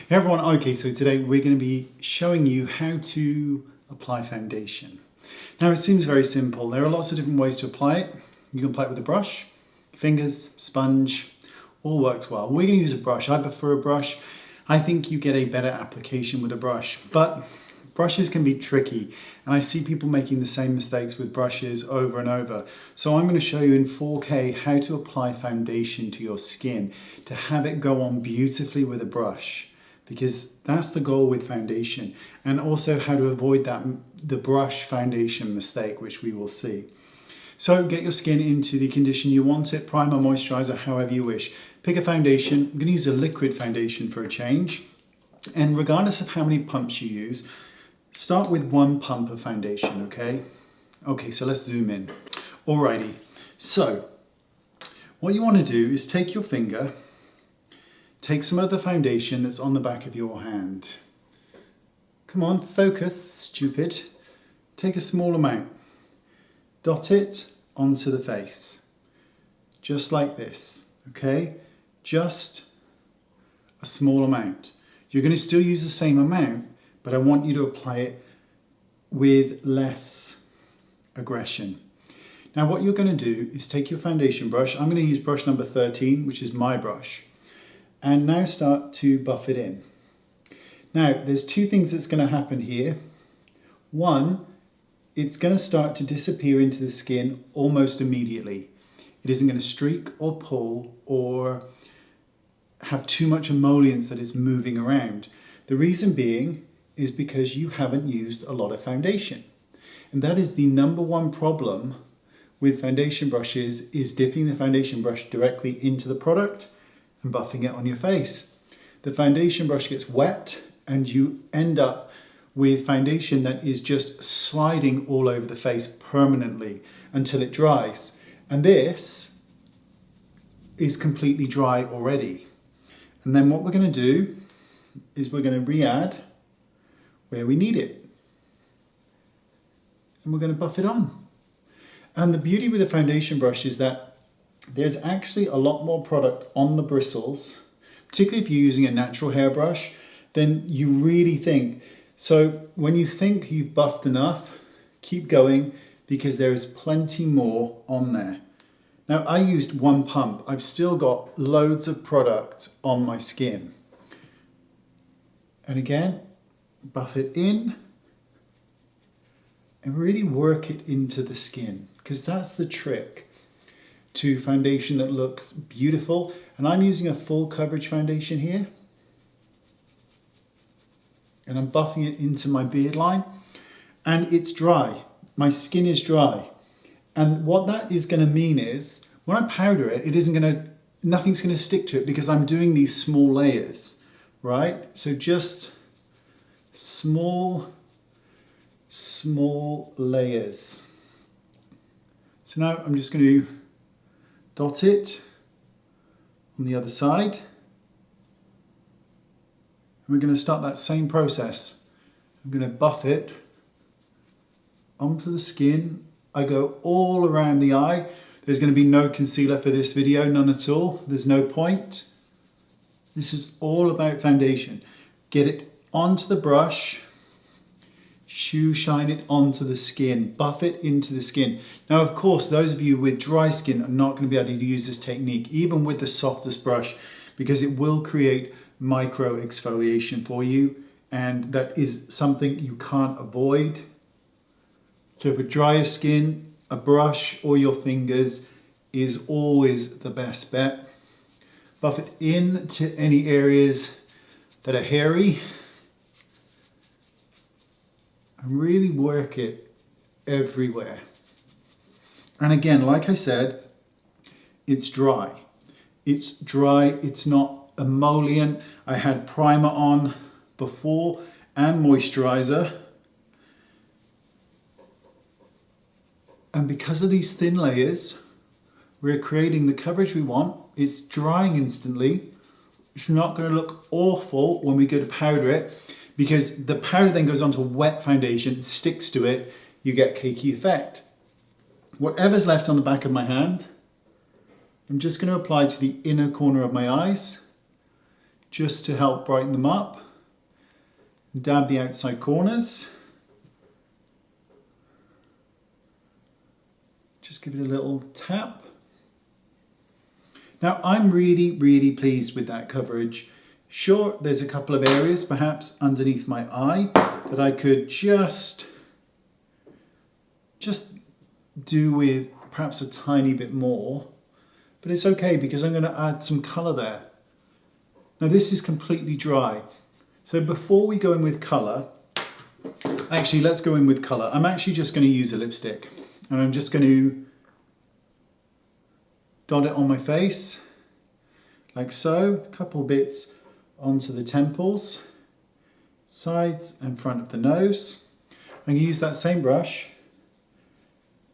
Hey everyone, okay, so today we're going to be showing you how to apply foundation. Now it seems very simple. There are lots of different ways to apply it. You can apply it with a brush, fingers, sponge, all works well. We're going to use a brush. I prefer a brush. I think you get a better application with a brush, but brushes can be tricky and I see people making the same mistakes with brushes over and over. So I'm going to show you in 4K how to apply foundation to your skin to have it go on beautifully with a brush, because that's the goal with foundation, and also how to avoid the brush foundation mistake, which we will see. So get your skin into the condition you want it, primer, moisturizer, however you wish. Pick a foundation. I'm going to use a liquid foundation for a change, and regardless of how many pumps you use, start with 1 pump of foundation, okay? Okay, so let's zoom in. Alrighty, so what you want to do is take your finger, take some of the foundation that's on the back of your hand. Come on, focus, stupid. Take a small amount. Dot it onto the face. Just like this, okay? Just a small amount. You're going to still use the same amount, but I want you to apply it with less aggression. Now what you're going to do is take your foundation brush. I'm going to use brush number 13, which is my brush. And now start to buff it in. Now, there's 2 things that's going to happen here. One, it's going to start to disappear into the skin almost immediately. It isn't going to streak or pull or have too much emollients that is moving around. The reason being is because you haven't used a lot of foundation. And that is the #1 problem with foundation brushes, is dipping the foundation brush directly into the product and buffing it on your face. The foundation brush gets wet and you end up with foundation that is just sliding all over the face permanently until it dries. And this is completely dry already. And then what we're going to do is we're going to re-add where we need it. And we're going to buff it on. And the beauty with the foundation brush is that there's actually a lot more product on the bristles, particularly if you're using a natural hairbrush, then you really think. So when you think you've buffed enough, keep going, because there is plenty more on there. Now I used 1 pump. I've still got loads of product on my skin. And again, buff it in and really work it into the skin, because that's the trick to foundation that looks beautiful. And I'm using a full coverage foundation here. And I'm buffing it into my beard line. And it's dry. My skin is dry. And what that is going to mean is, when I powder it, nothing's going to stick to it, because I'm doing these small layers, right? So just small layers. So now I'm just going to dot it on the other side. And we're going to start that same process. I'm going to buff it onto the skin. I go all around the eye. There's going to be no concealer for this video, none at all. There's no point. This is all about foundation. Get it onto the brush. Shine it onto the skin, buff it into the skin. Now, of course, those of you with dry skin are not going to be able to use this technique, even with the softest brush, because it will create micro exfoliation for you, and that is something you can't avoid. So for drier skin, a brush or your fingers is always the best bet. Buff it into any areas that are hairy. And really work it everywhere. And again, like I said, it's dry. It's dry, it's not emollient. I had primer on before and moisturizer. And because of these thin layers, we're creating the coverage we want. It's drying instantly. It's not going to look awful when we go to powder it, because the powder then goes onto wet foundation, sticks to it, you get cakey effect. Whatever's left on the back of my hand, I'm just going to apply to the inner corner of my eyes, just to help brighten them up. Dab the outside corners. Just give it a little tap. Now I'm really pleased with that coverage. Sure, there's a couple of areas perhaps underneath my eye that I could just do with perhaps a tiny bit more, but it's okay because I'm going to add some colour there. Now this is completely dry, so before we go in with colour, actually let's go in with colour. I'm actually just going to use a lipstick and I'm just going to dot it on my face like so, a couple bits onto the temples, sides and front of the nose. I'm going to use that same brush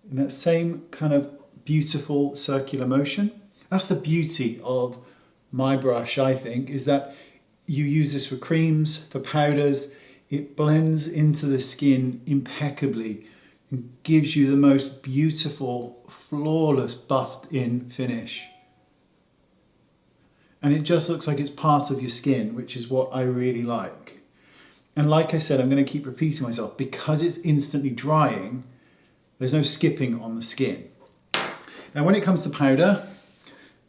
in that same kind of beautiful circular motion. That's the beauty of my brush, I think, is that you use this for creams, for powders. It blends into the skin impeccably and gives you the most beautiful, flawless, buffed in finish. And it just looks like it's part of your skin, which is what I really like. And like I said, I'm going to keep repeating myself, because it's instantly drying, there's no skipping on the skin. Now when it comes to powder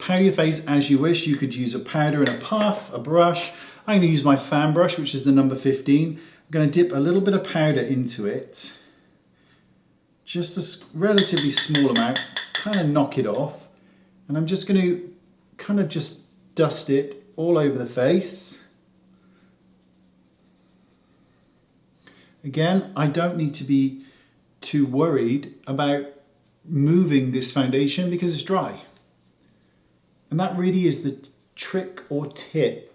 your face as you wish. You could use a powder and a puff, a brush. I'm going to use my fan brush, which is the number 15. I'm going to dip a little bit of powder into it. Just a relatively small amount, kind of knock it off. And I'm just going to kind of just dust it all over the face. Again, I don't need to be too worried about moving this foundation because it's dry. And that really is the trick or tip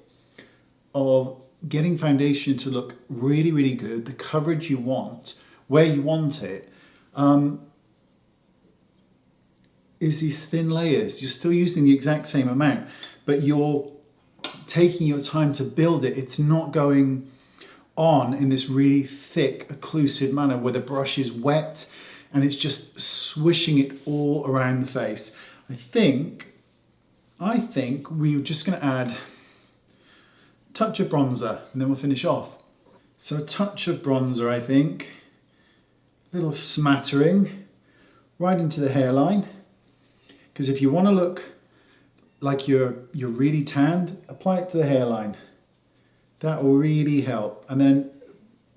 of getting foundation to look really, really good, the coverage you want, where you want it, is these thin layers. You're still using the exact same amount, but you're taking your time to build it. It's not going on in this really thick, occlusive manner where the brush is wet and it's just swishing it all around the face. I think we're just going to add a touch of bronzer and then we'll finish off. So a touch of bronzer, I think, a little smattering right into the hairline, because if you want to look like you're really tanned, apply it to the hairline. That will really help. And then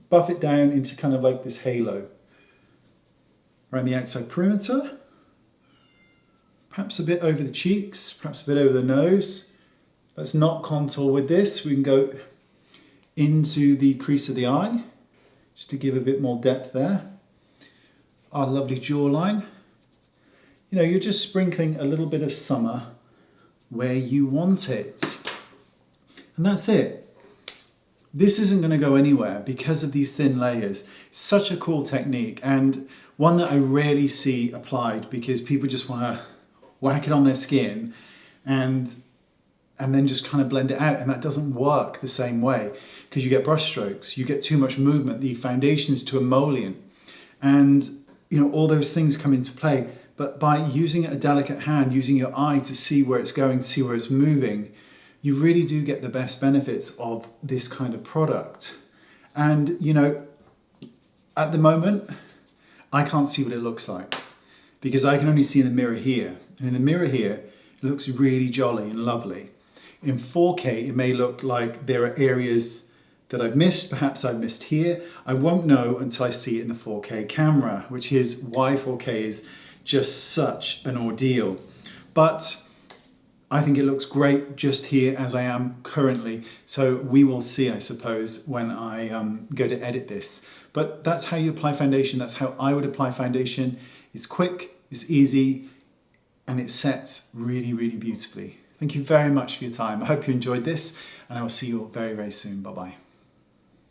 buff it down into kind of like this halo around the outside perimeter. Perhaps a bit over the cheeks, perhaps a bit over the nose. Let's not contour with this. We can go into the crease of the eye, just to give a bit more depth there. Our lovely jawline. You know, you're just sprinkling a little bit of summer where you want it. And that's it. This isn't going to go anywhere because of these thin layers. It's such a cool technique, and one that I rarely see applied because people just want to whack it on their skin and then just kind of blend it out, and that doesn't work the same way because you get brush strokes, you get too much movement, the foundation's too emollient, and you know, all those things come into play. But by using a delicate hand, using your eye to see where it's going, to see where it's moving, you really do get the best benefits of this kind of product. And you know, at the moment, I can't see what it looks like because I can only see in the mirror here. And in the mirror here, it looks really jolly and lovely. In 4K, it may look like there are areas that I've missed. Perhaps I've missed here. I won't know until I see it in the 4K camera, which is why 4K is just such an ordeal. But I think it looks great just here as I am currently. So we will see, I suppose, when I go to edit this. But that's how you apply foundation. That's how I would apply foundation. It's quick, it's easy, and it sets really, really beautifully. Thank you very much for your time. I hope you enjoyed this, and I will see you all very, very soon. Bye-bye.